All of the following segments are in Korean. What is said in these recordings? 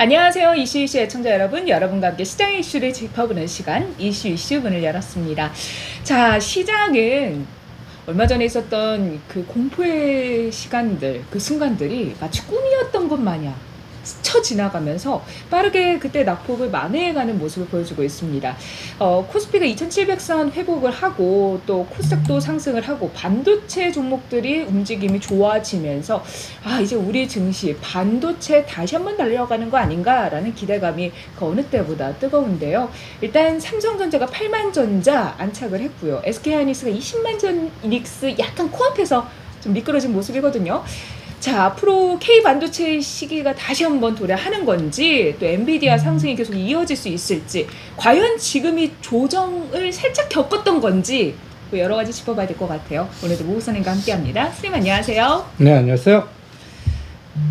안녕하세요. 이슈 애청자 여러분. 여러분과 함께 시장의 이슈를 짚어보는 시간 이슈 문을 열었습니다. 자, 시장은 얼마 전에 있었던 그 공포의 시간들, 그 순간들이 마치 꿈이었던 것 마냥 스쳐 지나가면서 빠르게 그때 낙폭을 만회해가는 모습을 보여주고 있습니다. 코스피가 2700선 회복을 하고 또 코스닥도 상승을 하고 반도체 종목들이 움직임이 좋아지면서 이제 우리 증시 반도체 다시 한번 달려가는 거 아닌가라는 기대감이 그 어느 때보다 뜨거운데요. 일단 삼성전자가 8만 전자 안착을 했고요. SK하이닉스가 20만 전이닉스 약간 코앞에서 좀 미끄러진 모습이거든요. 자, 앞으로 K반도체 시기가 다시 한번 도래하는 건지 또 엔비디아 상승이 계속 이어질 수 있을지 과연 지금이 조정을 살짝 겪었던 건지 여러 가지 짚어봐야 될 것 같아요. 오늘도 모 선생님과 함께합니다. 선생님 안녕하세요. 네, 안녕하세요.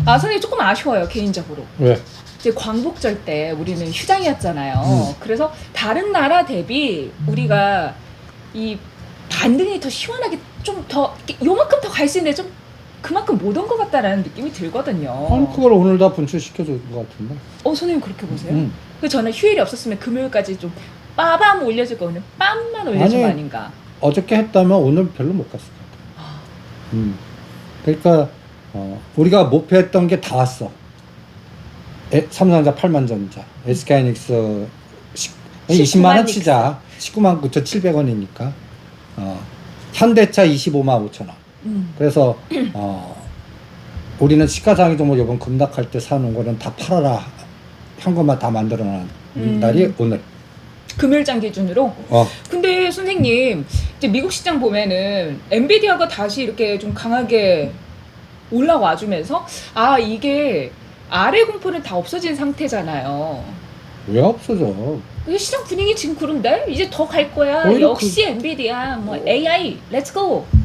선생님 조금 아쉬워요, 개인적으로. 왜? 이제 광복절 때 우리는 휴장이었잖아요. 그래서 다른 나라 대비 우리가 이 반등이 더 시원하게 좀 더 요만큼 더 갈 수 있는데 좀 그만큼 못 온 것 같다라는 느낌이 들거든요. 아니, 그걸 오늘 다 분출시켜준 것 같은데. 선생님 그렇게 보세요? 그래서 저는 휴일이 없었으면 금요일까지 좀 빠밤 올려줄 거 오늘 빰만 올려준 거 아닌가? 어저께 했다면 오늘 별로 못 갔을 것 같아. 그러니까 우리가 목표했던 게 다 왔어. 삼성전자 8만 전자, SK하이닉스 20만 원 치자. 19만 9,700원이니까. 현대차 25만 5천 원. 그래서 우리는 시가장기 종목 이번 급락할 때 사는 거는 다 팔아라 한 것만 다 만들어놓은 날이 오늘. 금요일장 기준으로. 근데 선생님 이제 미국 시장 보면은 엔비디아가 다시 이렇게 좀 강하게 올라와주면서 이게 아래 공포는 다 없어진 상태잖아요. 왜 없어져? 시장 분위기 지금 그런데 이제 더 갈 거야. 역시 엔비디아 뭐 AI 렛츠고.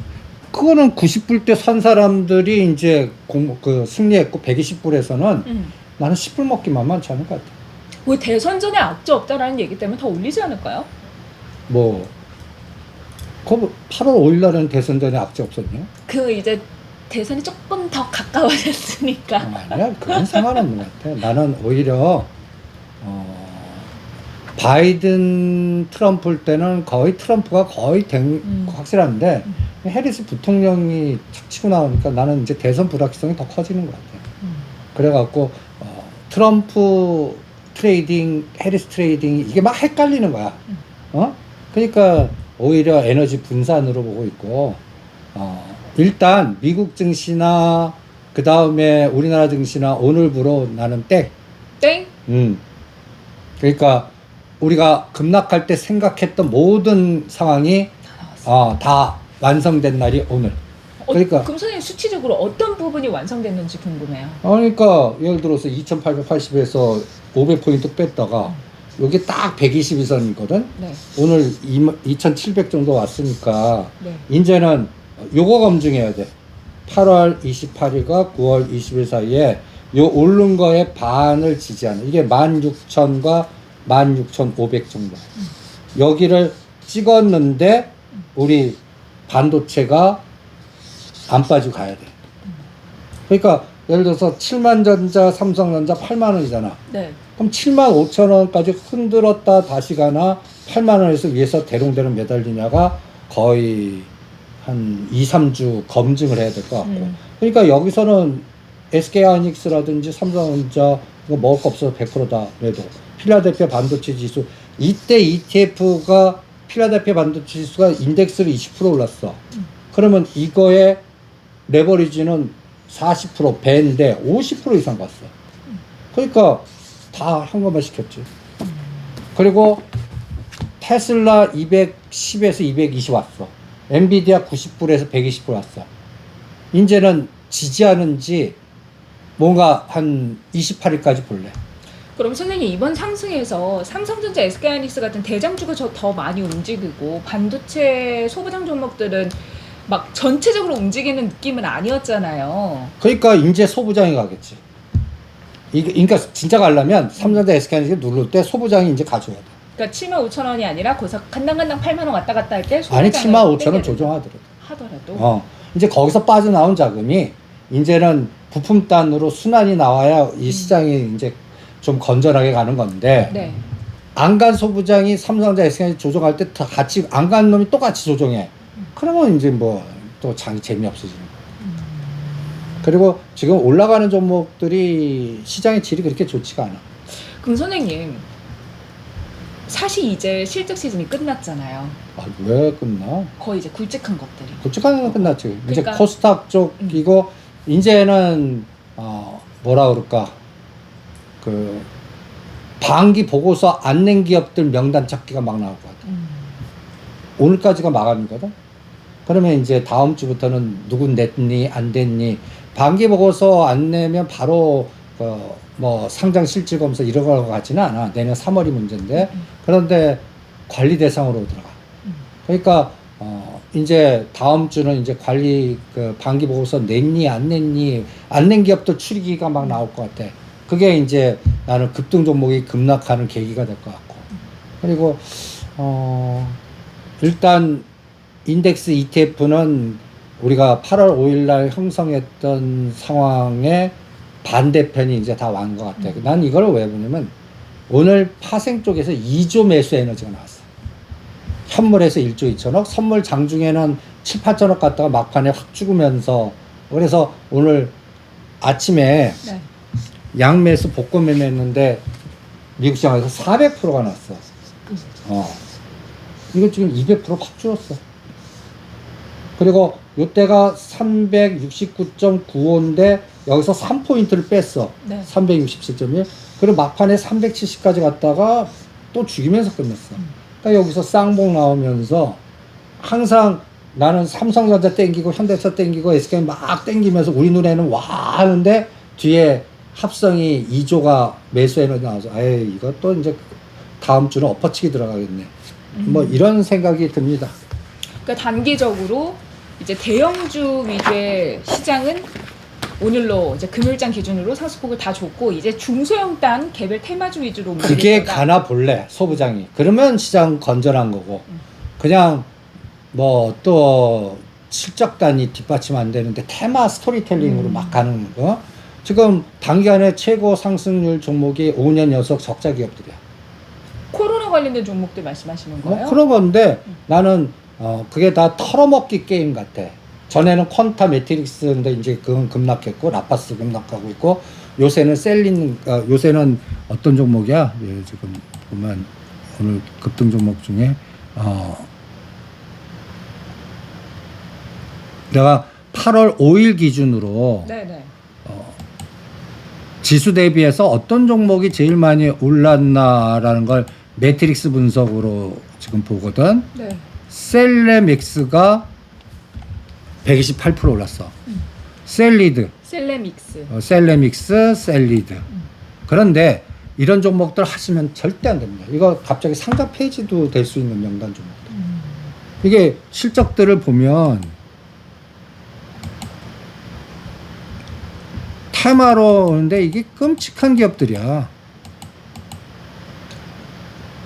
그거는 90불 때 산 사람들이 이제 승리했고 120불에서는 나는 10불 먹기 만만치 않을 것 같아. 뭐 대선 전에 악재 없다라는 얘기 때문에 더 올리지 않을까요? 뭐 8월 5일 날은 대선 전에 악재 없었냐? 이제 대선이 조금 더 가까워졌으니까. 아니야, 그건 상관없는 것 같아. 나는 오히려 바이든 트럼프 때는 거의 트럼프가 거의 확실한데 해리스 부통령이 착 치고 나오니까 나는 이제 대선 불확실성이 더 커지는 것 같아요. 그래갖고 트럼프 트레이딩, 해리스 트레이딩 이게 막 헷갈리는 거야. 그러니까 오히려 에너지 분산으로 보고 있고 일단 미국 증시나 그 다음에 우리나라 증시나 오늘부로 나는 땡. 땡? 그러니까 우리가 급락할 때 생각했던 모든 상황이 다 완성된 날이 오늘. 그러니까 그럼 선생님 수치적으로 어떤 부분이 완성됐는지 궁금해요. 그러니까 예를 들어서 2880에서 500포인트 뺐다가 여기 딱 122선이거든. 네. 오늘 2700 정도 왔으니까 네. 이제는 요거 검증해야 돼. 8월 28일과 9월 20일 사이에 요 오른 거에 반을 지지하는 이게 16,000과 16,500 정도. 여기를 찍었는데 우리 반도체가 안 빠지고 가야 돼. 그러니까 예를 들어서 7만 전자, 삼성전자 8만 원이잖아. 네. 그럼 7만 5천 원까지 흔들었다 다시 가나 8만 원에서 위에서 대롱대롱 매달리냐가 거의 한 2, 3주 검증을 해야 될 것 같고. 그러니까 여기서는 SK하이닉스라든지 삼성전자 이거 먹을 거 없어서 100%다 그래도 필라델피아 반도체 지수 이때 ETF가 필라델피아 반도체 지수가 인덱스를 20% 올랐어. 그러면 이거의 레버리지는 40% 배인데 50% 이상 갔어. 그러니까 다 한 것만 시켰지. 그리고 테슬라 210에서 220 왔어. 엔비디아 90불에서 120불 왔어. 이제는 지지하는지 뭔가 한 28일까지 볼래. 그럼 선생님 이번 상승에서 삼성전자, SK하이닉스 같은 대장주가 더 많이 움직이고 반도체 소부장 종목들은 막 전체적으로 움직이는 느낌은 아니었잖아요. 그러니까 이제 소부장이 가겠지. 그러니까 진짜 가려면 삼성전자, SK하이닉스 누를 때 소부장이 이제 가져야 돼. 그러니까 7만 5천 원이 아니라 거기서 간당간당 8만 원 왔다 갔다 할 때 아니 7만 5천 원 조정하더라도 이제 거기서 빠져나온 자금이 이제는 부품단으로 순환이 나와야 이 시장이 이제 좀 건전하게 가는 건데 네. 안간 소부장이 삼성전자 SK 조정할 때 다 같이 안간 놈이 똑같이 조정해. 그러면 이제 뭐 또 자기 재미없어지는 거예요. 그리고 지금 올라가는 종목들이 시장의 질이 그렇게 좋지가 않아. 그럼 선생님, 사실 이제 실적 시즌이 끝났잖아요. 아, 왜 끝나? 거의 이제 굵직한 것들이. 굵직한 건 끝났지. 이제 그러니까- 코스닥 쪽이고 이제는 뭐라 그럴까 그 반기 보고서 안 낸 기업들 명단 찾기가 막 나올 것 같아. 오늘까지가 마감이거든. 그러면 이제 다음 주부터는 누구 냈니 안 됐니 반기 보고서 안 내면 바로 뭐 상장 실질 검사 이런 거 같지는 않아. 내년 3월이 문제인데 그런데 관리 대상으로 들어가. 그러니까 이제 다음 주는 이제 관리 그 반기 보고서 냈니 안 냈니 안 낸 기업도 추리기가 막 나올 것 같아. 그게 이제 나는 급등 종목이 급락하는 계기가 될 것 같고. 그리고 일단 인덱스 ETF는 우리가 8월 5일 날 형성했던 상황의 반대편이 이제 다 완 것 같아. 난 이걸 왜 보냐면 오늘 파생 쪽에서 2조 매수 에너지가 나왔어. 현물에서 1조 2천억, 선물 장중에는 7, 8천억 갔다가 막판에 확 죽으면서 그래서 오늘 아침에 네. 양매수 복권 매매했는데 미국 시장에서 400%가 났어. 이거 지금 200%확 줄었어. 그리고 요때가 369.95인데 여기서 3포인트를 뺐어. 네. 367.1. 그리고 막판에 370까지 갔다가 또 죽이면서 끝냈어. 그러니까 여기서 쌍봉 나오면서 항상 나는 삼성전자 땡기고 현대차 땡기고 SK 막 땡기면서 우리 눈에는 와 하는데 뒤에 합성이 2조가 매수 에너지 나와서 에이 이것도 이제 다음 주는 엎어치기 들어가겠네. 뭐 이런 생각이 듭니다. 그러니까 단기적으로 이제 대형주 위주의 시장은 오늘로 이제 금요일장 기준으로 상수폭을 다 줬고 이제 중소형 단 개별 테마주 위주로 움직일 그게 거다. 가나 볼래 소부장이. 그러면 시장 건전한 거고 그냥 뭐 또 실적단이 뒷받침 안 되는데 테마 스토리텔링으로 막 가는 거. 지금 단기간에 최고 상승률 종목이 5년 연속 적자 기업들이야. 코로나 관련된 종목들 말씀하시는 거예요? 그런 건데 나는 그게 다 털어먹기 게임 같아. 전에는 퀀타 매트릭스인데 이제 그건 급락했고 라파스 급락하고 있고 요새는 셀린 요새는 어떤 종목이야? 예, 지금 보면 오늘 급등 종목 중에 내가 8월 5일 기준으로 네네. 지수 대비해서 어떤 종목이 제일 많이 올랐나라는 걸 매트릭스 분석으로 지금 보거든. 네. 셀레믹스가 128% 올랐어. 셀리드, 셀레믹스. 셀레믹스, 셀리드. 그런데 이런 종목들 하시면 절대 안 됩니다. 이거 갑자기 상장 페이지도 될 수 있는 명단 종목들. 이게 실적들을 보면 테마로 오는데 이게 끔찍한 기업들이야.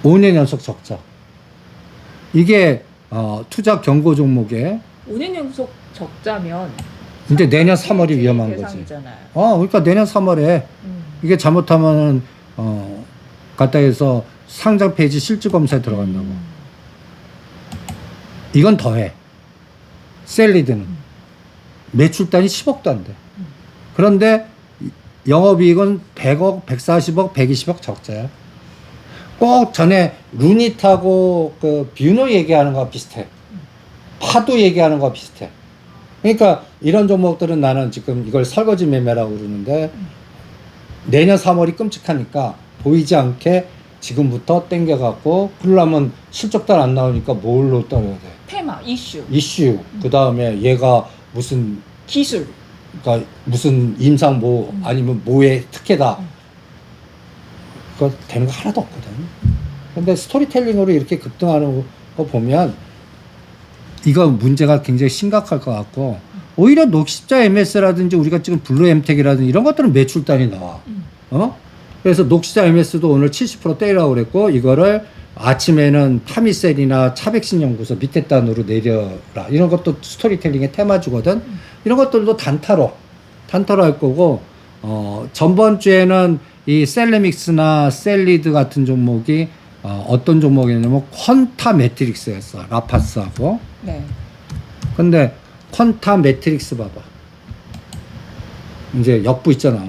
5년 연속 적자. 이게 투자 경고 종목에 5년 연속 적자면 근데 내년 3월이 위험한 거지. 대상이잖아요. 그러니까 내년 3월에 이게 잘못하면 갖다 해서 상장 페이지 실질 검사에 들어간다고. 이건 더해. 셀리드는 매출단이 10억도 안 돼. 그런데 영업이익은 100억, 140억, 120억 적자야. 꼭 전에 루닛하고 그 뷰노 얘기하는 거 비슷해. 파도 얘기하는 거 비슷해. 그러니까 이런 종목들은 나는 지금 이걸 설거지 매매라고 그러는데 내년 3월이 끔찍하니까 보이지 않게 지금부터 땡겨갖고 그러려면 실적단 안 나오니까 뭘로 떨어야 돼? 테마, 이슈, 그 다음에 얘가 무슨 기술. 그러니까 무슨 임상모 아니면 모의 특혜다. 그거 되는 거 하나도 없거든. 근데 스토리텔링으로 이렇게 급등하는 거 보면 이거 문제가 굉장히 심각할 것 같고 오히려 녹십자 MS라든지 우리가 지금 블루 엠텍이라든지 이런 것들은 매출단이 나와. 그래서 녹십자 MS도 오늘 70% 때리라고 그랬고 이거를 아침에는 타미셀이나 차백신 연구소 밑에 단으로 내려라. 이런 것도 스토리텔링의 테마주거든. 이런 것들도 단타로 할 거고 전번 주에는 이 셀레믹스나 셀리드 같은 종목이 어떤 종목이냐면 퀀타 매트릭스였어. 라파스하고. 네. 근데 퀀타 매트릭스 봐봐. 이제 역부 있잖아.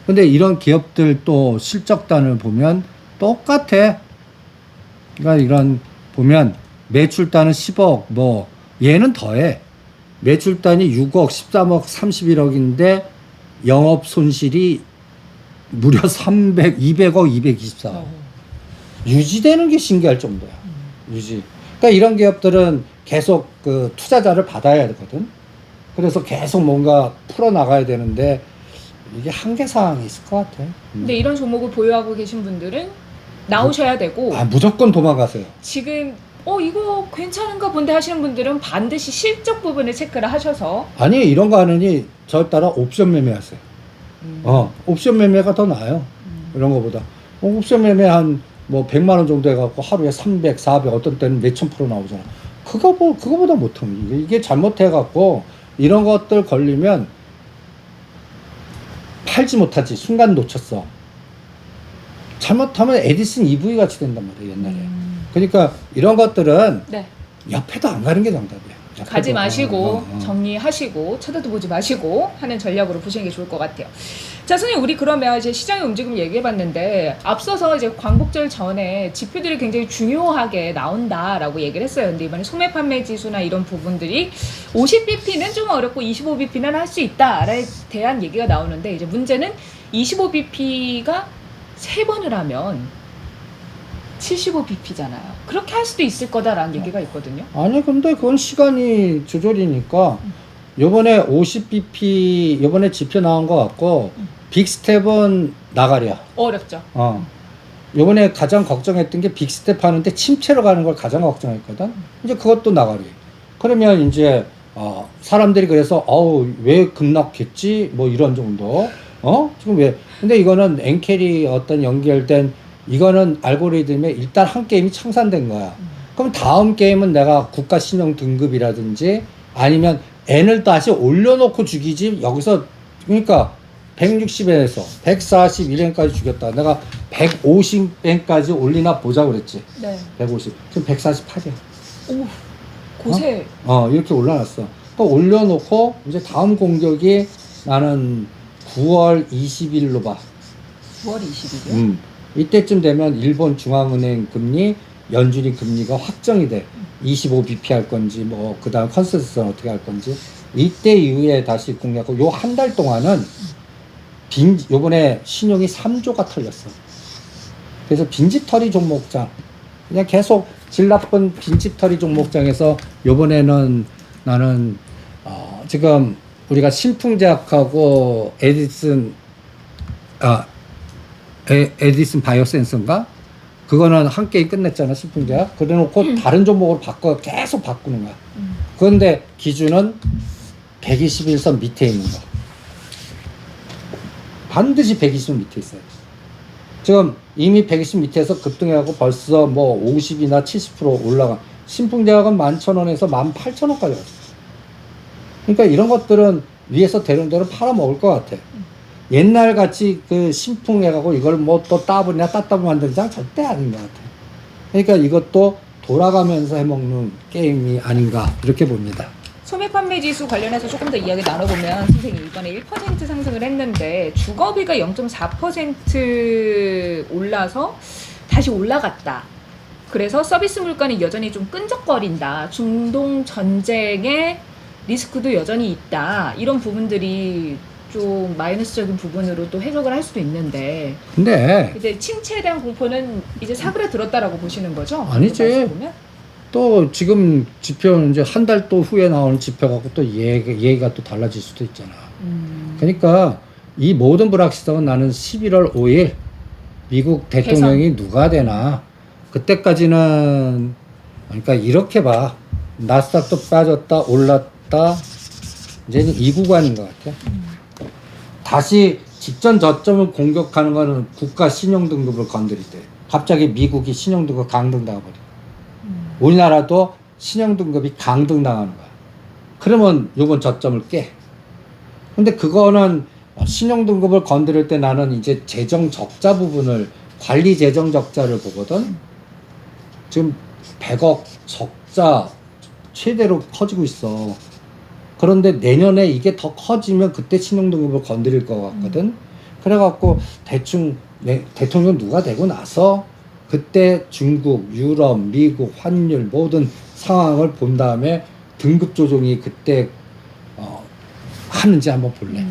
근데 이런 기업들 또 실적단을 보면 똑같아. 그러니까 이런 보면 매출단은 10억 뭐 얘는 더해. 매출단이 6억, 13억, 31억인데 영업 손실이 무려 200억, 224억. 유지되는 게 신기할 정도야. 유지. 그러니까 이런 기업들은 계속 그 투자자를 받아야 되거든. 그래서 계속 뭔가 풀어 나가야 되는데 이게 한계 사항이 있을 것 같아. 근데 이런 종목을 보유하고 계신 분들은 나오셔야 되고 무조건 도망가세요. 지금 이거 괜찮은가 본데 하시는 분들은 반드시 실적 부분을 체크를 하셔서 아니 이런 거 하느니 저 따라 옵션 매매하세요. 옵션 매매가 더 나아요. 이런 거보다. 옵션 매매 한 뭐 100만 원 정도 해갖고 하루에 300, 400 어떤 때는 몇천 프로 나오잖아. 그거보다 못하면 이게 잘못해갖고 이런 것들 걸리면 팔지 못하지. 순간 놓쳤어. 잘못하면 에디슨 EV 같이 된단 말이야 옛날에. 그러니까 이런 것들은 네. 옆에도 안 가는 게 정답이야. 가지 마시고 정리하시고 쳐다도 보지 마시고 하는 전략으로 보시는 게 좋을 것 같아요. 자, 선생님 우리 그러면 이제 시장의 움직임 얘기해봤는데 앞서서 이제 광복절 전에 지표들이 굉장히 중요하게 나온다라고 얘기를 했어요. 근데 이번에 소매 판매 지수나 이런 부분들이 50bp는 좀 어렵고 25bp는 할 수 있다에 대한 얘기가 나오는데 이제 문제는 25bp가 3번을 하면 75bp잖아요. 그렇게 할 수도 있을 거다라는 얘기가 있거든요. 아니 근데 그건 시간이 조절이니까 요번에 50bp 요번에 지표 나온 거 같고 빅스텝은 나가랴. 어렵죠. 요번에 가장 걱정했던 게 빅스텝 하는데 침체로 가는 걸 가장 걱정했거든. 이제 그것도 나가리. 그러면 이제 사람들이 그래서 왜 급락했지? 뭐 이런 정도. 지금 왜? 근데 이거는 엔켈이 어떤 연결된 이거는 알고리즘에 일단 한 게임이 청산된 거야. 그럼 다음 게임은 내가 국가 신용 등급이라든지 아니면 N을 다시 올려놓고 죽이지 여기서 그러니까 160엔에서 141엔까지 죽였다. 내가 150엔까지 올리나 보자 그랬지. 네. 150. 지금 148이야. 오, 고세. 이렇게 올라놨어. 또 올려놓고 이제 다음 공격이 나는 9월 20일로 봐. 9월 20일이요? 이때쯤 되면 일본 중앙은행 금리, 연준이 금리가 확정이 돼. 25bp 할 건지, 뭐, 그 다음 컨센서스는 어떻게 할 건지. 이때 이후에 다시 공략하고, 요 한 달 동안은 요번에 신용이 3조가 털렸어. 그래서 빈집털이 종목장. 그냥 계속 질 나쁜 빈집털이 종목장에서 요번에는 나는, 지금 우리가 신풍제약하고 에디슨 바이오센서인가? 그거는 한 게임 끝냈잖아, 신풍제약. 그래놓고 다른 종목으로 계속 바꾸는 거야. 그런데 기준은 121선 밑에 있는 거. 반드시 120선 밑에 있어요. 지금 이미 120 밑에서 급등해가고 벌써 뭐 50이나 70% 올라가. 신풍제약은 11,000원에서 18,000원까지 갔어. 그러니까 이런 것들은 위에서 대롱대롱 팔아먹을 것 같아. 옛날 같이 그 신풍해가고 이걸 뭐 또 따블이나 따따블 만드는 장 절대 아닌 것 같아. 그러니까 이것도 돌아가면서 해먹는 게임이 아닌가 이렇게 봅니다. 소매 판매 지수 관련해서 조금 더 이야기 나눠보면 선생님 이번에 1% 상승을 했는데 주거비가 0.4% 올라서 다시 올라갔다. 그래서 서비스 물가는 여전히 좀 끈적거린다. 중동 전쟁의 리스크도 여전히 있다. 이런 부분들이 좀 마이너스적인 부분으로 또 해석을 할 수도 있는데 근데 침체에 대한 공포는 이제 사그라들었다라고 보시는 거죠? 아니지. 또 지금 지표는 이제 한 달 또 후에 나오는 지표 갖고 또 얘기가 또 달라질 수도 있잖아. 그러니까 이 모든 불확실성은 나는 11월 5일 미국 대통령이 누가 되나 그때까지는 그러니까 이렇게 봐. 나스닥도 빠졌다 올랐다 이제는 이 구간인 것 같아. 다시 직전 저점을 공격하는 거는 국가 신용등급을 건드릴 때 갑자기 미국이 신용등급 강등당해버려. 우리나라도 신용등급이 강등당하는 거야. 그러면 요번 저점을 깨. 근데 그거는 신용 등급을 건드릴 때 나는 이제 재정 적자 부분을 관리 재정 적자를 보거든. 지금 100억 적자 최대로 커지고 있어. 그런데 내년에 이게 더 커지면 그때 신용 등급을 건드릴 것 같거든. 그래갖고 대충 대통령 누가 되고 나서 그때 중국, 유럽, 미국, 환율 모든 상황을 본 다음에 등급 조정이 그때 하는지 한번 볼래.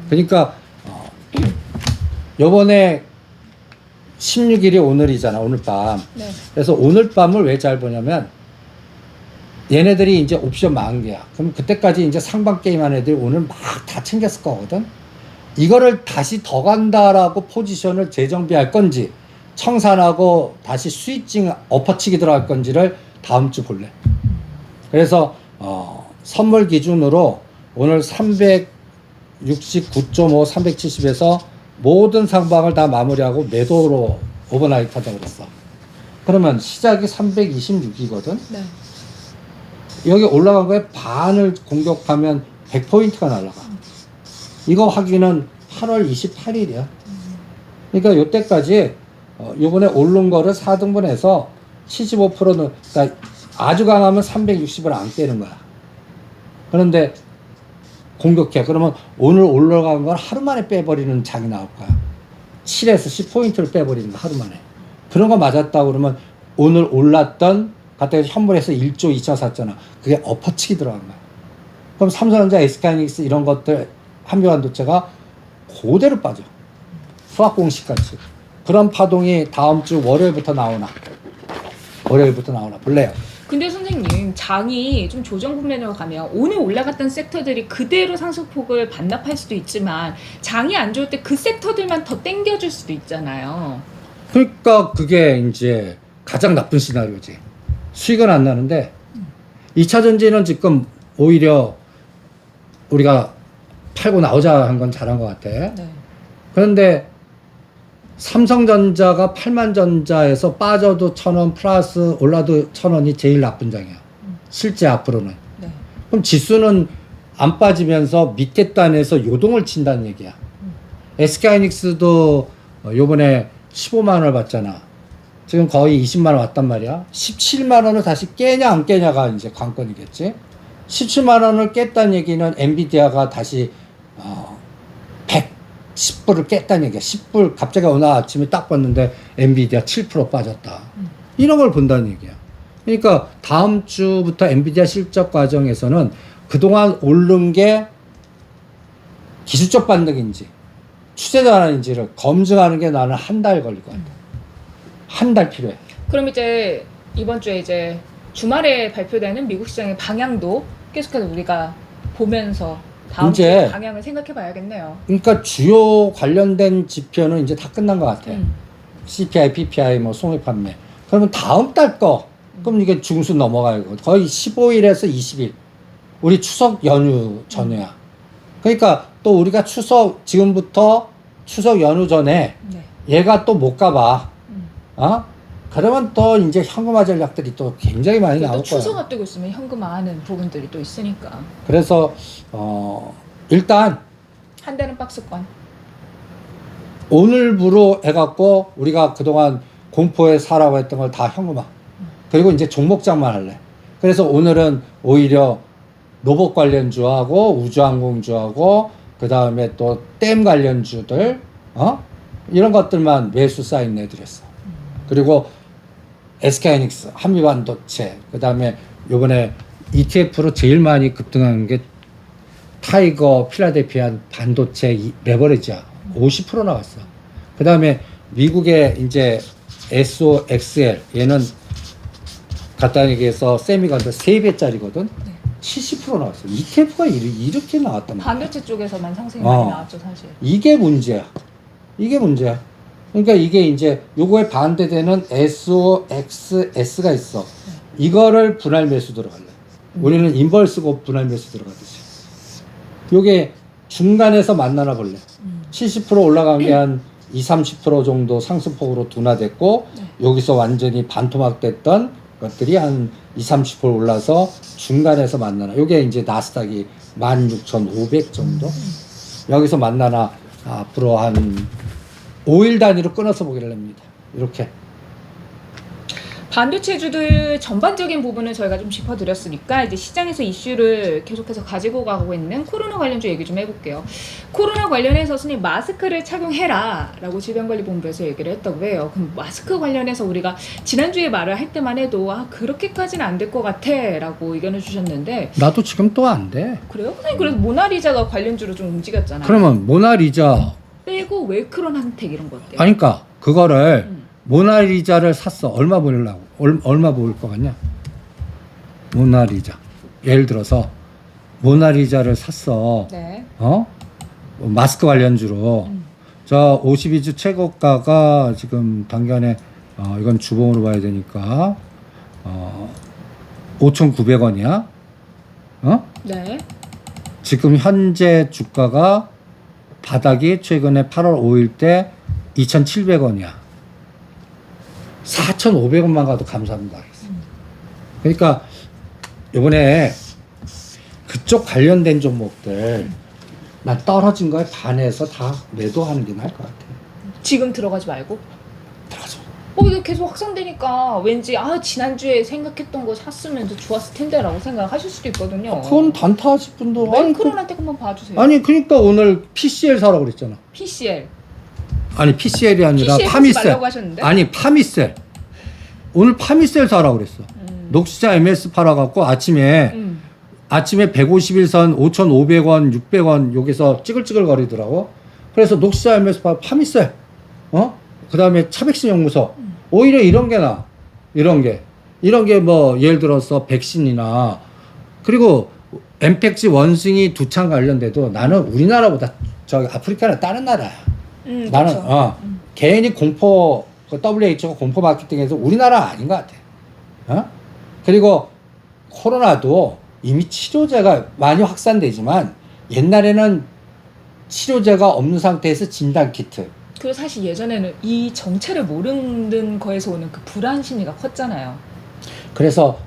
그러니까 요번에 16일이 오늘이잖아. 오늘 밤. 네. 그래서 오늘 밤을 왜 잘 보냐면 얘네들이 이제 옵션 만개야. 그럼 그때까지 이제 상방 게임한 애들이 오늘 막 다 챙겼을 거거든. 이거를 다시 더 간다라고 포지션을 재정비할 건지 청산하고 다시 스위칭 엎어치기 들어갈 건지를 다음 주 볼래. 그래서 선물 기준으로 오늘 369.5, 370에서 모든 상방을 다 마무리하고 매도로 오버나이트 하자 그랬어. 그러면 시작이 326이거든. 네. 여기 올라간 거에 반을 공격하면 100포인트가 날아가. 이거 하기는 8월 28일이야. 그러니까 요때까지 요번에 오른 거를 4등분해서 75%는 그러니까 아주 강하면 360을 안 깨는 거야. 그런데 공격해. 그러면 오늘 올라간 걸 하루 만에 빼버리는 장이 나올 거야. 7에서 10포인트를 빼버리는 거 하루 만에. 그런 거 맞았다 그러면 오늘 올랐던 갖다 현물에서 1조 2천 샀잖아. 그게 엎어치기 들어간 거야. 그럼 삼성전자, SK하이닉스 이런 것들 한미반도체가 그대로 빠져. 수학 공식 같이. 그런 파동이 다음 주 월요일부터 나오나. 볼래요? 근데 선생님, 장이 좀 조정 국면으로 가면 오늘 올라갔던 섹터들이 그대로 상승폭을 반납할 수도 있지만 장이 안 좋을 때 그 섹터들만 더 땡겨줄 수도 있잖아요. 그러니까 그게 이제 가장 나쁜 시나리오지. 수익은 안 나는데 2차 전지는 지금 오히려 우리가 팔고 나오자 한 건 잘한 것 같아. 네. 그런데 삼성전자가 8만전자에서 빠져도 1,000원 플러스 올라도 1,000원이 제일 나쁜 장이야. 실제 앞으로는. 네. 그럼 지수는 안 빠지면서 밑에 단에서 요동을 친다는 얘기야. SK하이닉스도 요번에 15만 원을 받잖아. 지금 거의 20만 원 왔단 말이야. 17만 원을 다시 깨냐 안 깨냐가 이제 관건이겠지. 17만 원을 깼다는 얘기는 엔비디아가 다시 110불을 깼다는 얘기야. 10불 갑자기 오늘 아침에 딱 봤는데 엔비디아 7% 빠졌다. 이런 걸 본다는 얘기야. 그러니까 다음 주부터 엔비디아 실적 과정에서는 그동안 오른 게 기술적 반등인지 추세 전환인지를 검증하는 게 나는 한 달 걸릴 것 같아. 한 달 필요해. 그럼 이제 이번 주에 이제 주말에 발표되는 미국 시장의 방향도 계속해서 우리가 보면서 다음 이제 주에 방향을 생각해 봐야겠네요. 그러니까 주요 관련된 지표는 이제 다 끝난 것 같아. 음. CPI, PPI, 뭐 소매 판매. 그러면 다음 달 거, 그럼 이게 중순 넘어가고 거의 15일에서 20일. 우리 추석 연휴 전후야. 그러니까 또 우리가 지금부터 추석 연휴 전에 네. 얘가 또 못 가봐. 그러면 또 이제 현금화 전략들이 또 굉장히 많이 나올 또 추석 거야. 앞두고 있으면 현금화하는 부분들이 또 있으니까 그래서 일단 한 달은 박스권. 오늘부로 해갖고 우리가 그동안 공포에 사라고 했던 걸 다 현금화. 그리고 이제 종목장만 할래. 그래서 오늘은 오히려 로봇 관련주하고 우주항공주하고 그 다음에 또 댐 관련주들 이런 것들만 매수 사인 내드렸어. 그리고 SK하이닉스, 한미반도체, 그 다음에 요번에 ETF로 제일 많이 급등한 게 타이거, 필라델피아 반도체 레버리지야. 50% 나갔어. 그 다음에 미국의 이제 SOXL, 얘는 간단히 얘기해서 세미건더 3배짜리거든. 네. 70% 나왔어. ETF가 이렇게 나왔단 말이야. 반도체 쪽에서만 상승이 많이 나왔죠, 사실. 이게 문제야. 그러니까 이게 이제 요거에 반대되는 SOXS가 있어. 이거를 분할 매수 들어갈래. 우리는 인버스고 분할 매수 들어가듯이. 요게 중간에서 만나나 볼래. 70% 올라간 게 한 20-30% 정도 상승폭으로 둔화됐고 여기서 완전히 반토막 됐던 것들이 한 20-30% 올라서 중간에서 만나나. 요게 이제 나스닥이 16,500 정도. 여기서 만나나 앞으로 한 5일 단위로 끊어서 보기를 합니다. 이렇게. 반도체주들 전반적인 부분은 저희가 좀 짚어드렸으니까 이제 시장에서 이슈를 계속해서 가지고 가고 있는 코로나 관련주 얘기 좀 해볼게요. 코로나 관련해서 선생님 마스크를 착용해라 라고 질병관리본부에서 얘기를 했다고 해요. 그럼 마스크 관련해서 우리가 지난주에 말을 할 때만 해도 그렇게까지는 안 될 것 같아 라고 의견을 주셨는데 나도 지금 또 안 돼. 그래요? 선생님 그래서 모나리자가 관련주로 좀 움직였잖아요. 그러면 모나리자 빼고 웰크론 한택 이런 거 어때요? 아니 그러니까 그거를 모나리자를 샀어. 얼마 보려고? 얼마 보일 것 같냐? 모나리자. 예를 들어서 모나리자를 샀어. 네. 마스크 관련주로. 저 52주 최고가가 지금 당간에 이건 주봉으로 봐야 되니까 5,900원이야. 네. 지금 현재 주가가 바닥이 최근에 8월 5일 때 2,700원이야. 4,500원만 가도 감사합니다. 그러니까 이번에 그쪽 관련된 종목들 난 떨어진 거에 반해서 다 매도하는 게 나을 것 같아. 지금 들어가지 말고. 들어가죠. 이게 계속 확산되니까 왠지 지난주에 생각했던 거 샀으면 더 좋았을 텐데라고 생각하실 수도 있거든요. 그건 단타하실 분도 웰크론한테 한번 봐주세요. 아니 그러니까 오늘 PCL 사라고 그랬잖아. PCL. 아니 PCL이 아니라 PCL 사지 파미셀. 말라고 하셨는데? 아니 파미셀. 오늘 파미셀 사라고 그랬어. 녹시자 MS 팔아갖고 아침에 151선 5,500원, 600원 여기서 찌글찌글 거리더라고. 그래서 녹시자 MS 파미셀. 그 다음에 차백신 연구소. 오히려 이런 게 나. 이런 게 뭐 예를 들어서 백신이나 그리고 엠팩지 원숭이 두창 관련돼도 나는 우리나라보다 저기 아프리카는 다른 나라야. 나는 그렇죠. 개인이 공포 그 WHO가 공포 마케팅에서 우리나라 아닌 것 같아. 그리고 코로나도 이미 치료제가 많이 확산되지만 옛날에는 치료제가 없는 상태에서 진단 키트. 그리고 사실 예전에는 이 정체를 모르는 거에서 오는 그 불안 심리가 컸잖아요. 그래서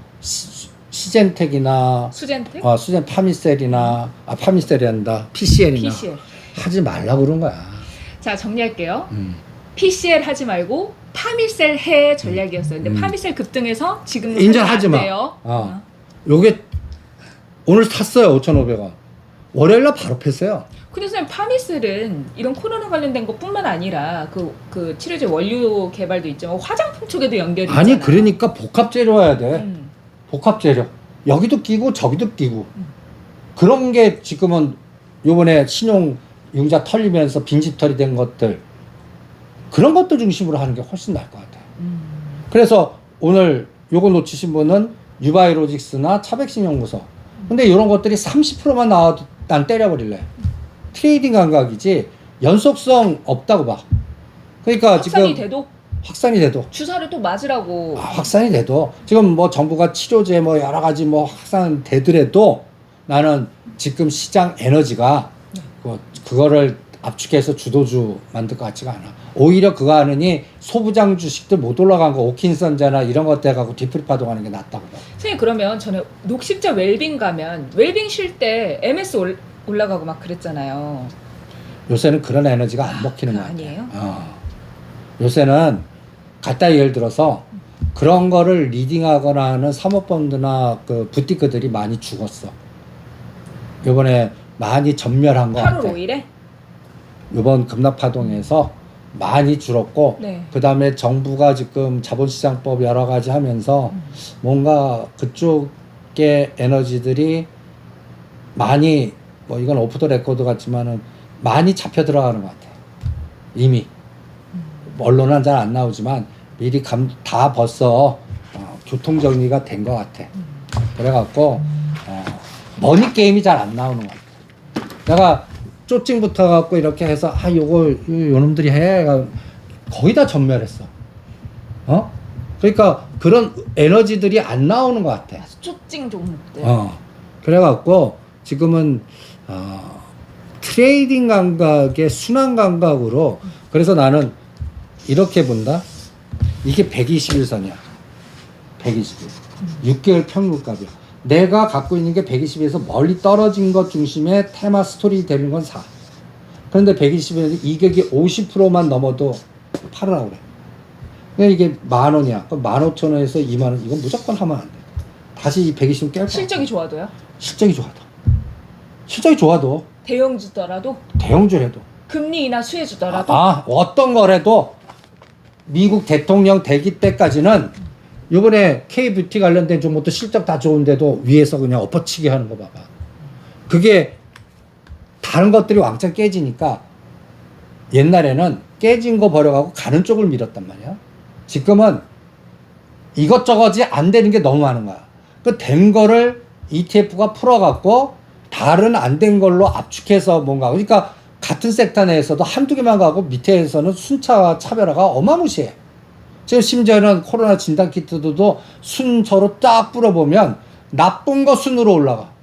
시젠텍이나 수젠텍? 수젠 파미셀이나 파미셀이란다 PCL이나 PCL. 하지 말라 그런 거야. 자 정리할게요. PCL 하지 말고 파미셀 해 전략이었어요. 근데 파미셀 급등해서 지금 인정하지 마. 돼요. 요게 오늘 샀어요 5,500원. 월요일날 바로 뺐어요. 근데 선생님 파미셀은 이런 코로나 관련된 것뿐만 아니라 그 치료제 원료 개발도 있지만 화장품 쪽에도 연결이 아니 있잖아요. 그러니까 복합 재료해야 돼. 복합 재료. 여기도 끼고 저기도 끼고. 그런 게 지금은 요번에 신용 융자 털리면서 빈집털이 된 것들 그런 것들 중심으로 하는 게 훨씬 나을 것 같아요. 그래서 오늘 요거 놓치신 분은 유바이로직스나 차백신 연구소. 근데 이런 것들이 30%만 나와도 난 때려버릴래. 트레이딩 감각이지 연속성 없다고 봐. 그러니까 확산이 지금 돼도 확산이 돼도 주사를 또 맞으라고. 확산이 돼도 지금 뭐 정부가 치료제 뭐 여러 가지 뭐 확산되더라도 나는 지금 시장 에너지가 그거를 압축해서 주도주 만들 것 같지가 않아. 오히려 그거 하느니 소부장 주식들 못 올라간 거 오킨선자나 이런 것 때문에 뒤풀이 파동하는 게 낫다고 봐. 선생님 그러면 저는 녹십자 웰빙 가면 웰빙 쉴 때 MS 올라가고 막 그랬잖아요. 요새는 그런 에너지가 안 먹히는 것 같아. 아니에요? 요새는 갖다 예를 들어서 그런 거를 리딩하거나 하는 사모펀드나 그 부티크들이 많이 죽었어. 요번에 많이 전멸한 것 8월 같아. 5일에? 요번 급락파동에서 많이 줄었고 네. 그 다음에 정부가 지금 자본시장법 여러 가지 하면서 뭔가 그쪽의 에너지들이 많이 뭐 이건 오프 더 레코드 같지만은 많이 잡혀 들어가는 것 같아요. 이미 언론은 잘 안 나오지만 미리 다 벌써 교통 정리가 된 것 같아. 그래갖고 머니 게임이 잘 안 나오는 것 같아. 내가 쪼찡 붙어갖고 이렇게 해서 요거 요놈들이 해 거의 다 전멸했어. 그러니까 그런 에너지들이 안 나오는 것 같아. 쪼찡 종목들. 그래갖고 지금은 트레이딩 감각의 순환 감각으로 그래서 나는 이렇게 본다. 이게 121선이야. 121. 6개월 평균값이야. 내가 갖고 있는 게 120에서 멀리 떨어진 것 중심에 테마 스토리 되는 건 사. 그런데 120에 이격이 50%만 넘어도 팔으라고 그래. 그러니까 이게 10,000원이야. 그럼 15,000원에서 20,000원. 이건 무조건 하면 안 돼. 다시 이 120은 깰 거야. 실적이 좋아도요? 실적이 좋아도. 실적이 좋아도. 대형주더라도? 대형주라도. 금리 인하 수혜주더라도? 어떤 거라도 미국 대통령 되기 때까지는 요번에 K뷰티 관련된 종목도 실적 다 좋은데도 위에서 그냥 엎어치기 하는 거 봐봐. 그게 다른 것들이 왕창 깨지니까 옛날에는 깨진 거 버려가고 가는 쪽을 밀었단 말이야. 지금은 이것저것이 안 되는 게 너무 많은 거야. 그 된 거를 ETF가 풀어갖고 다른 안 된 걸로 압축해서 뭔가. 그러니까 같은 섹터 내에서도 한두 개만 가고 밑에서는 순차와 차별화가 어마무시해. 지금 심지어는 코로나 진단키트도 순서로 딱 뿌려보면 나쁜 거 순으로 올라가.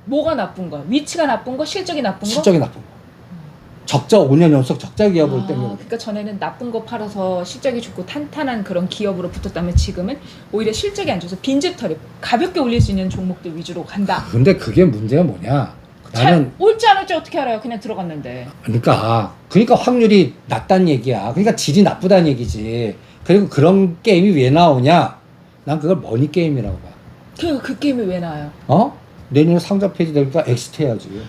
뭐가 나쁜 거야? 위치가 나쁜 거? 실적이 나쁜 거? 실적이 나쁜 거. 적자 5년 연속 적자 기업을 땡겨. 그러니까 전에는 나쁜 거 팔아서 실적이 좋고 탄탄한 그런 기업으로 붙었다면 지금은 오히려 실적이 안 좋아서 빈집털이 가볍게 올릴 수 있는 종목들 위주로 간다. 근데 그게 문제가 뭐냐? 나는 올지 안 올지 어떻게 알아요? 그냥 들어갔는데. 그러니까 확률이 낮다는 얘기야. 그러니까 질이 나쁘다는 얘기지. 그리고 그런 게임이 왜 나오냐? 난 그걸 머니 게임이라고 봐. 그 게임이 왜 나와요? 내년에 상장 폐지되니까 엑시트 해야지.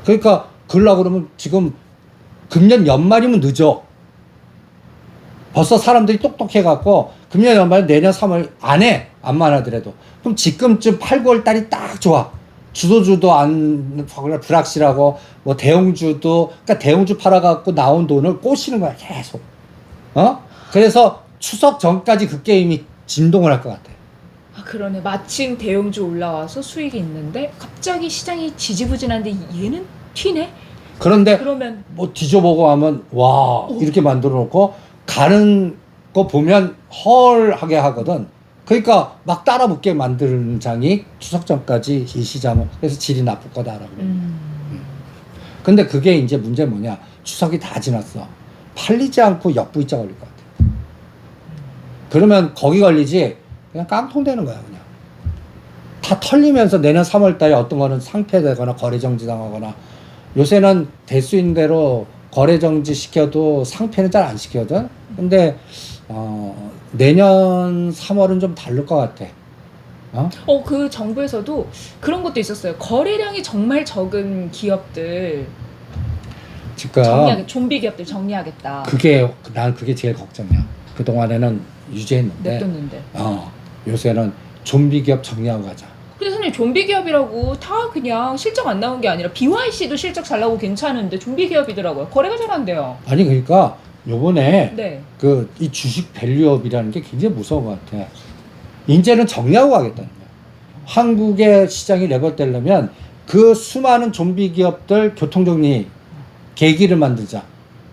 그러니까 그러려고 그러면 지금 금년 연말이면 늦어. 벌써 사람들이 똑똑해갖고 금년 연말 내년 3월 안에 안만 하더라도 그럼 지금쯤 8, 9월 달이 딱 좋아. 주도주도 안 불확실하고 뭐 대형주도 그러니까 대형주 팔아갖고 나온 돈을 꼬시는 거야 계속. 그래서 추석 전까지 그 게임이 진동을 할 것 같아. 그러네. 마침 대형주 올라와서 수익이 있는데 갑자기 시장이 지지부진한데 얘는 튀네? 그런데 그러면 뭐 뒤져보고 하면 와 이렇게 만들어 놓고 가는 거 보면 헐하게 하거든. 그러니까 막 따라붙게 만드는 장이 추석 전까지 이 시장은 그래서 질이 나쁠 거다라고. 근데 그게 이제 문제 뭐냐? 추석이 다 지났어. 팔리지 않고 역부이자 걸릴 것 같아. 그러면 거기 걸리지 그냥 깡통되는 거야 그냥. 다 털리면서 내년 3월 달에 어떤 거는 상폐되거나 거래 정지당하거나 요새는 될 수 있는 대로 거래 정지 시켜도 상폐는 잘 안 시키거든. 근데 내년 3월은 좀 다를 것 같아. 그 정부에서도 그런 것도 있었어요. 거래량이 정말 적은 기업들 지금 좀비 기업들 정리하겠다. 난 그게 제일 걱정이야. 그 동안에는 유지했는데 냅뒀는데. 요새는 좀비 기업 정리하고 가자. 근데 선생님 좀비 기업이라고 다 그냥 실적 안 나온 게 아니라 BYC도 실적 잘 나오고 괜찮은데 좀비 기업이더라고요. 거래가 잘 안 돼요. 아니 그러니까 요번에 네. 이 주식 밸류업이라는 게 굉장히 무서운 것 같아. 이제는 정리하고 가겠다는 거야. 한국의 시장이 레벨되려면 그 수많은 좀비 기업들 교통정리 계기를 만들자.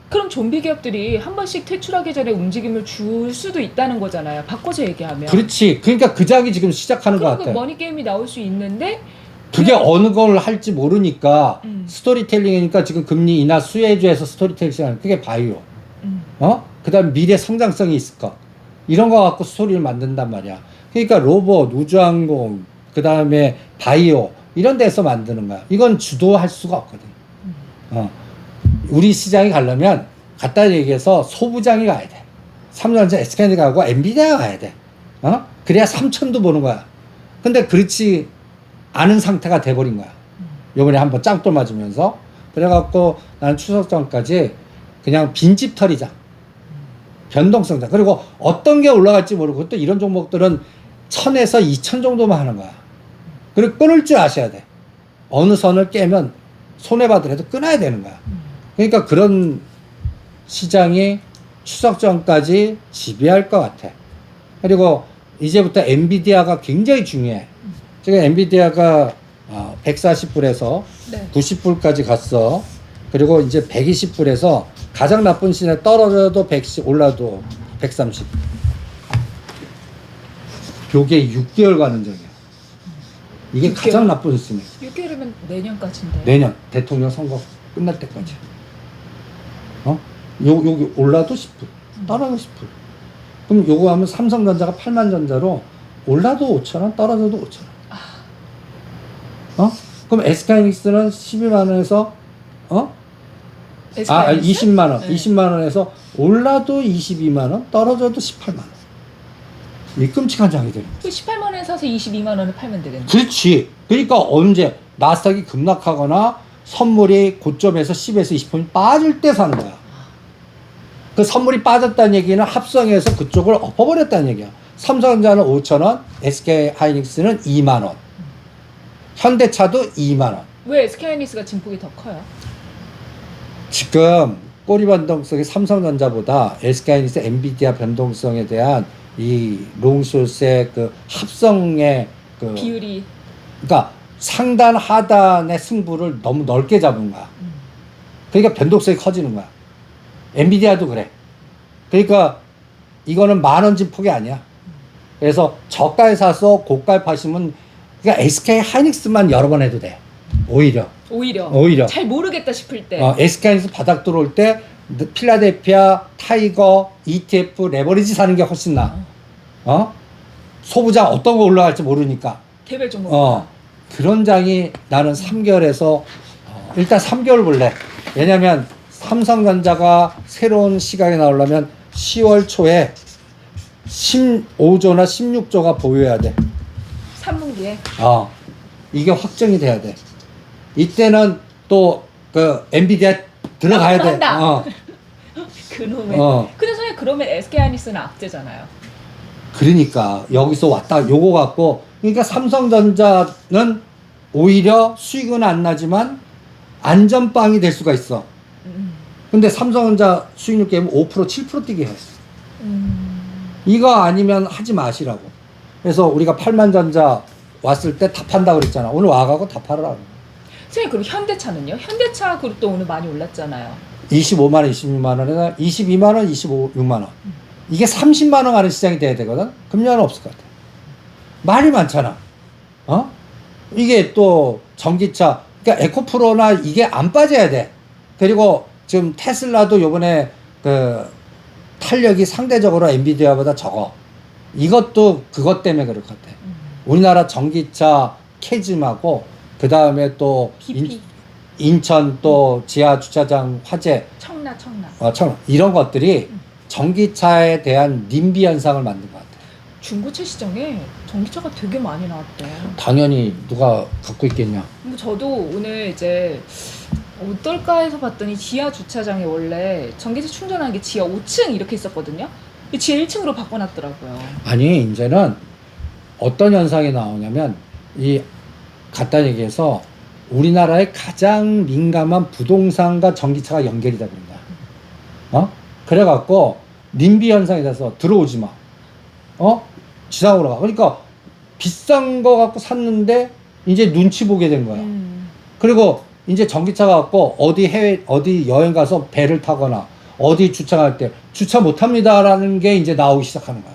그럼 좀비 기업들이 한 번씩 퇴출하기 전에 움직임을 줄 수도 있다는 거잖아요. 바꿔서 얘기하면. 그렇지. 그러니까 그 장이 지금 시작하는 것 같아. 머니 게임이 나올 수 있는데 그게 어느 걸 할지 모르니까 스토리텔링이니까 지금 금리 인하 수혜주에서 스토리텔링 하는 그게 바이오. 그다음 미래 성장성이 있을 것. 이런 거 갖고 스토리를 만든단 말이야. 그러니까 로봇, 우주항공, 그다음에 바이오 이런 데서 만드는 거야. 이건 주도할 수가 없거든. 우리 시장이 가려면 갖다 얘기해서 소부장이 가야 돼. 삼성전자, SK하이닉스 가고 엔비디아가 가야 돼. 그래야 3천도 보는 거야. 근데 그렇지 않은 상태가 돼버린 거야. 요번에 한번 짱돌 맞으면서. 그래갖고 나는 추석 전까지 그냥 빈집털이자. 변동성자. 그리고 어떤 게 올라갈지 모르고 또 이런 종목들은 1000에서 2000 정도만 하는 거야. 그리고 끊을 줄 아셔야 돼. 어느 선을 깨면 손해받으라도 끊어야 되는 거야. 그러니까 그런 시장이 추석 전까지 지배할 것 같아. 그리고 이제부터 엔비디아가 굉장히 중요해. 지금 엔비디아가 140불에서 네. 90불까지 갔어. 그리고 이제 120불에서 가장 나쁜 시즌에 떨어져도 110, 올라도 130. 요게 6개월 가는 적이야. 이게 6개월? 가장 나쁜 시즌이야. 6개월이면 내년까지인데. 내년 대통령 선거 끝날 때까지. 여기 올라도 10불, 떨어져도 10불. 그럼 요거 하면 삼성전자가 8만 전자로 올라도 5,000원, 떨어져도 5,000원. 그럼 SK하이닉스는 12만 원에서 SK하이닉스? 20만 원. 네. 20만 원에서 올라도 22만 원, 떨어져도 18만 원. 이 끔찍한 장이 되는 거야. 그 18만 원에 사서 22만 원에 팔면 되겠네. 그렇지. 그러니까 언제 나스닥이 급락하거나 선물이 고점에서 10에서 20% 빠질 때 사는 거야. 그 선물이 빠졌다는 얘기는 합성해서 그쪽을 엎어버렸다는 얘기야. 삼성전자는 5천 원, SK하이닉스는 2만 원, 현대차도 2만 원. 왜 SK하이닉스가 진폭이 더 커요? 지금 꼬리 변동성이 삼성전자보다 SK하이닉스, 엔비디아 변동성에 대한 이 롱숏의 그 합성의 그 비율이 그러니까 상단 하단의 승부를 너무 넓게 잡은 거야. 그러니까 변동성이 커지는 거야. 엔비디아도 그래. 그러니까 이거는 만원 진폭이 아니야. 그래서 저가에 사서 고가에 파시면 그러니까 SK 하이닉스만 여러 번 해도 돼. 오히려 잘 모르겠다 싶을 때 SK 하이닉스 바닥 들어올 때 필라델피아, 타이거, ETF 레버리지 사는 게 훨씬 나아. 소부장 어떤 거 올라갈지 모르니까. 개별 종목 그런 장이 나는 3개월에서 일단 3개월 볼래. 왜냐면 삼성전자가 새로운 시각에 나오려면 10월 초에 15조나 16조가 보유해야 돼. 3분기에 이게 확정이 돼야 돼. 이때는 또 그 엔비디아 들어가야 돼. 그놈의 근데 선생님 그러면 SK하이닉스는 악재잖아요. 그러니까 여기서 왔다 요거 갖고 그러니까 삼성전자는 오히려 수익은 안 나지만 안전빵이 될 수가 있어. 근데 삼성전자 수익률 게임 5% 7% 뛰게 해. 이거 아니면 하지 마시라고. 그래서 우리가 8만전자 왔을 때 다 판다고 그랬잖아. 오늘 와가고 다 팔으라고. 선생님 그럼 현대차는요? 현대차 그룹도 오늘 많이 올랐잖아요. 25만 원, 26만 원에다 22만 원, 26만 원. 이게 30만 원 가는 시장이 돼야 되거든. 금년은 없을 것 같아. 말이 많잖아. 이게 또 전기차, 그러니까 에코프로나 이게 안 빠져야 돼. 그리고 지금 테슬라도 요번에 그 탄력이 상대적으로 엔비디아보다 적어. 이것도 그것 때문에 그럴 것 같아. 우리나라 전기차 캐즘하고 그 다음에 또 BP 인천 또 지하 주차장 화재, 청라 이런 것들이 전기차에 대한 님비 현상을 만든 것 같아. 중고차 시장에 전기차가 되게 많이 나왔대. 당연히 누가 갖고 있겠냐. 뭐 저도 오늘 이제 어떨까 해서 봤더니 지하 주차장에 원래 전기차 충전하는 게 지하 5층 이렇게 있었거든요. 지하 1층으로 바꿔놨더라고요. 아니 이제는 어떤 현상이 나오냐면 이 간단히 얘기해서 우리나라의 가장 민감한 부동산과 전기차가 연결이 되고 있다. 그래갖고 님비 현상이 돼서 들어오지 마. 지상으로 가. 그러니까 비싼 거 갖고 샀는데 이제 눈치 보게 된 거야. 그리고 이제 전기차 갖고 어디 여행 가서 배를 타거나 어디 주차할 때 주차 못 합니다라는 게 이제 나오기 시작하는 거야.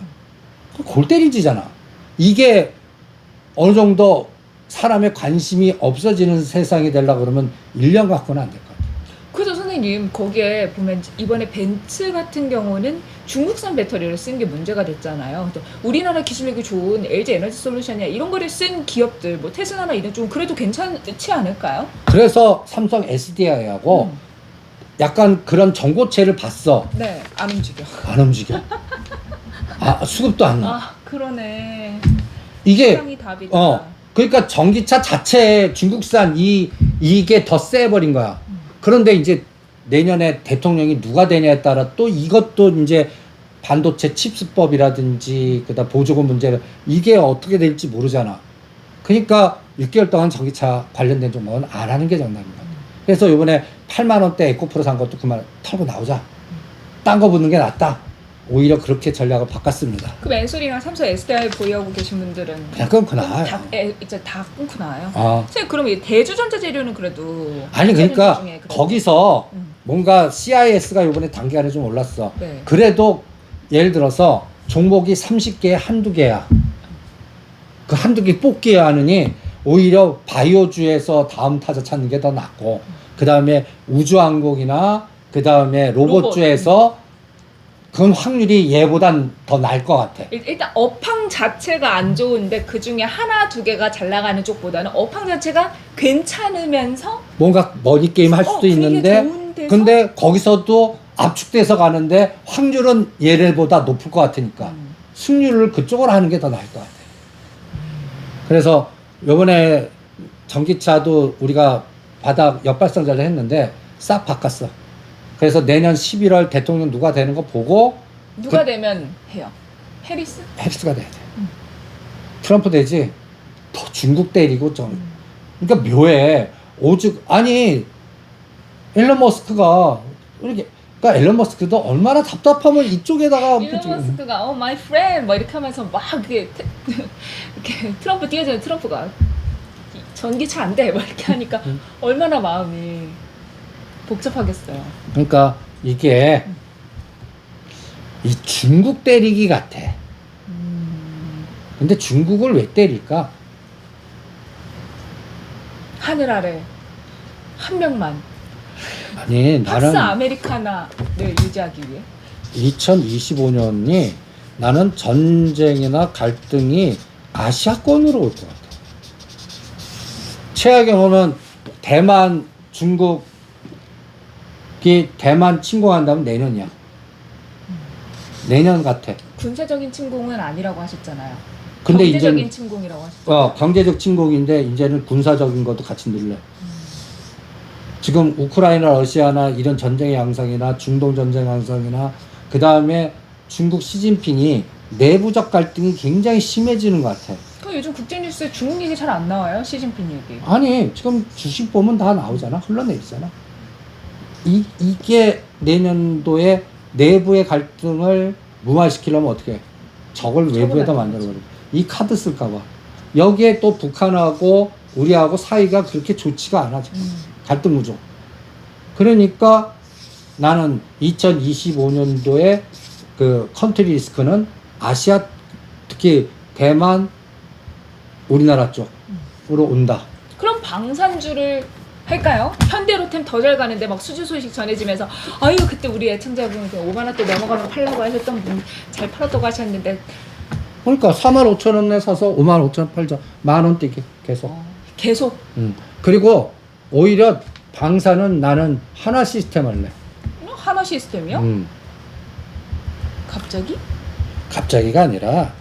골 때리지잖아. 이게 어느 정도 사람의 관심이 없어지는 세상이 되려고 그러면 1년 갖고는 안 될 것 같아요. 그래서 선생님 거기에 보면 이번에 벤츠 같은 경우는 중국산 배터리를 쓴 게 문제가 됐잖아요. 또 우리나라 기술력이 좋은 LG 에너지 솔루션이나 이런 거를 쓴 기업들, 뭐 테슬라나 이런 좀 그래도 괜찮지 않을까요? 그래서 삼성 SDI하고 약간 그런 전고체를 봤어. 네, 안 움직여. 안 움직여. 수급도 안 나. 그러네. 이게 시장이 답이다. 그러니까 전기차 자체에 중국산 이게 더 세버린 거야. 그런데 이제 내년에 대통령이 누가 되냐에 따라 또 이것도 이제 반도체 칩스법이라든지 그다음 보조금 문제 이게 어떻게 될지 모르잖아. 그러니까 6개월 동안 전기차 관련된 종목은 안 하는 게 정답입니다. 그래서 이번에 8만 원대 에코프로 산 것도 그만 털고 나오자. 딴 거 붙는 게 낫다. 오히려 그렇게 전략을 바꿨습니다. 그럼 엔솔이랑 삼성 SDI 보유하고 계신 분들은 그냥 끊고 나와요. 이제 다 끊고 나와요. 선생님 그럼 이 대주전자 재료는 그래도 아니 그러니까 거기서 뭔가 CIS가 이번에 단기간에 좀 올랐어. 네. 그래도 예를 들어서 종목이 30개에 한두 개야. 그 한두 개 뽑기야 하느니 오히려 바이오주에서 다음 타자 찾는 게 더 낫고 그 다음에 우주항공이나 그 다음에 로봇주에서 그건 확률이 얘보단 더 나을 것 같아. 일단 업황 자체가 안 좋은데 그 중에 하나 두 개가 잘 나가는 쪽보다는 업황 자체가 괜찮으면서 뭔가 머니 게임 할 수도 분위기가 있는데 좋은 데서? 근데 거기서도 압축돼서 가는데 확률은 얘네보다 높을 것 같으니까 승률을 그쪽으로 하는 게 더 나을 것 같아. 그래서 요번에 전기차도 우리가 바닥 역발상자를 했는데 싹 바꿨어. 그래서 내년 11월 대통령 누가 되는 거 보고 누가 되면 해요? 해리스? 해리스가 돼야 돼. 트럼프 되지. 더 중국 때리고 좀. 그러니까 묘해. 오죽 아니 일론 머스크가 이렇게 그러니까 일론 머스크도 얼마나 답답하면 이쪽에다가 일론 머스크가 my friend 뭐 이렇게 하면서 막 이렇게 트럼프 뛰어주는 트럼프가 전기차 안 돼 막 이렇게 하니까 얼마나 마음이 복잡하겠어요. 그러니까 이게 이 중국 때리기 같아. 근데 중국을 왜 때릴까? 하늘 아래 한 명만 아니 파스 나는 아메리카나를 유지하기 위해 2025년이 나는 전쟁이나 갈등이 아시아권으로 올 것 같아. 최악의 경우는 대만, 중국이 대만 침공한다면 내년이야. 내년 같아. 군사적인 침공은 아니라고 하셨잖아요. 근데 경제적인 이제는 침공이라고 하셨잖아요. 경제적 침공인데 이제는 군사적인 것도 같이 늘려. 지금 우크라이나, 러시아나 이런 전쟁의 양상이나 중동 전쟁 양상이나 그 다음에 중국 시진핑이 내부적 갈등이 굉장히 심해지는 것 같아. 그 요즘 국제뉴스에 중국 얘기 잘 안 나와요. 시진핑 얘기. 아니 지금 주식 보면 다 나오잖아. 흘러내리잖아. 이게 내년도에 내부의 갈등을 무마시키려면 어떻게 해? 저걸 외부에다 만들어버려. 이 카드 쓸까봐. 여기에 또 북한하고 우리하고 사이가 그렇게 좋지가 않아 지금. 갈등 구조. 그러니까 나는 2025년도에 그 컨트리 리스크는 아시아 특히 대만 우리나라 쪽으로 온다. 그럼 방산주를 할까요? 현대로템 더 잘 가는데 막 수주 소식 전해지면서 아유 그때 우리 애청자분 5만 원대 넘어가면 팔라고 하셨던 분 잘 팔았다고 하셨는데 그러니까 45,000원에 사서 55,000원 팔자. 만원대 계속. 계속 그리고 오히려 방사는 나는 하나 시스템 할래. 하나 시스템이요? 갑자기? 갑자기가 아니라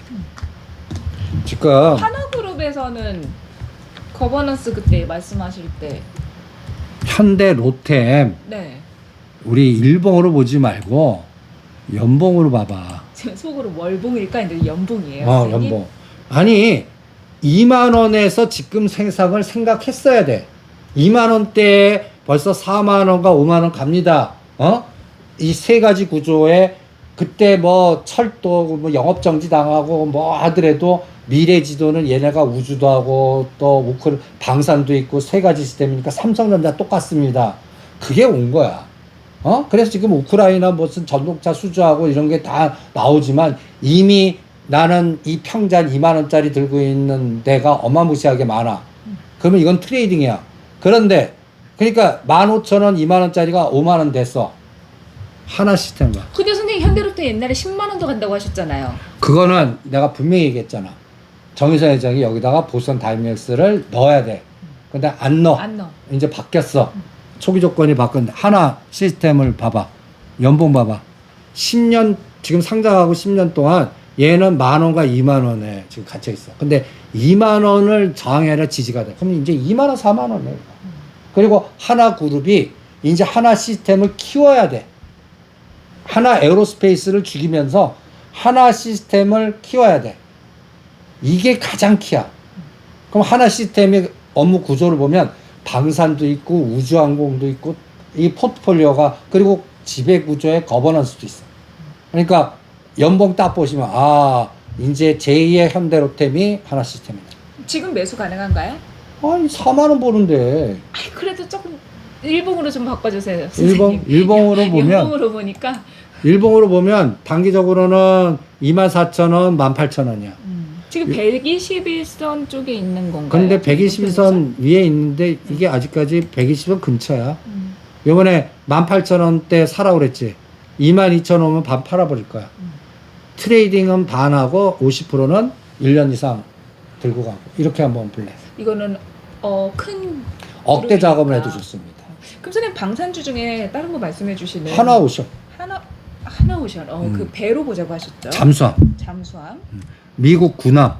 지금 하나그룹에서는 거버넌스 그때 말씀하실 때 현대 로템 네. 우리 일봉으로 보지 말고 연봉으로 봐봐. 지금 속으로 월봉일까 했는데 연봉이에요. 선생님? 연봉. 아니 2만 원에서 지금 생산을 생각했어야 돼. 2만 원대에 벌써 4만 원과 5만 원 갑니다. 이 세 가지 구조에 그때 뭐 철도 뭐 영업 정지 당하고 뭐 하더라도 미래 지도는 얘네가 우주도 하고 또 방산도 있고 세 가지 시스템이니까 삼성전자 똑같습니다. 그게 온 거야. 그래서 지금 우크라이나 무슨 전동차 수주하고 이런 게 다 나오지만 이미 나는 이 평잔 2만 원짜리 들고 있는 데가 어마무시하게 많아. 그러면 이건 트레이딩이야. 그런데 그러니까 15,000원, 2만 원짜리가 5만 원 됐어. 하나 시스템 봐. 근데 선생님 현대로템 옛날에 10만 원도 간다고 하셨잖아요. 그거는 내가 분명히 얘기했잖아. 정의선 회장이 여기다가 보선 다이맥스를 넣어야 돼. 근데 안 넣어. 안 넣어. 이제 바뀌었어. 초기 조건이 바뀌었는데 하나 시스템을 봐봐. 연봉 봐봐. 10년 지금 상장하고 10년 동안 얘는 10,000원과 20,000원에 지금 갇혀 있어. 근데 20,000원을 저항해라 지지가 돼. 그럼 이제 20,000원, 40,000원에. 그리고 하나 그룹이 이제 하나 시스템을 키워야 돼. 하나 에어로스페이스를 죽이면서 하나 시스템을 키워야 돼. 이게 가장 키야. 그럼 하나 시스템의 업무 구조를 보면 방산도 있고 우주항공도 있고 이 포트폴리오가 그리고 지배 구조의 거버넌스도 있어. 그러니까 연봉 딱 보시면 이제 제2의 현대로템이 하나 시스템이다. 지금 매수 가능한가요? 아니 4만 원 보는데. 아이, 그래도 조금 일봉으로 좀 바꿔주세요. 선생님. 일봉으로 보면 연봉으로 보니까 일봉으로 보면 단기적으로는 24,000원, 18,000원이야. 지금 121선 쪽에 있는 건가요? 근데 121선 위에 있는데 이게 아직까지 120선 근처야. 요번에 18,000원대 사라고 그랬지. 22,000 오면 반 팔아버릴 거야. 트레이딩은 반하고 50%는 1년 이상 들고 가고 이렇게 한번 볼래. 이거는 큰 억대 그룹이니까. 작업을 해도 좋습니다. 그럼 선생님 방산주 중에 다른 거 말씀해 주시는 하나오션, 하나오션 그 배로 보자고 하셨죠? 잠수함, 잠수함. 미국 군함,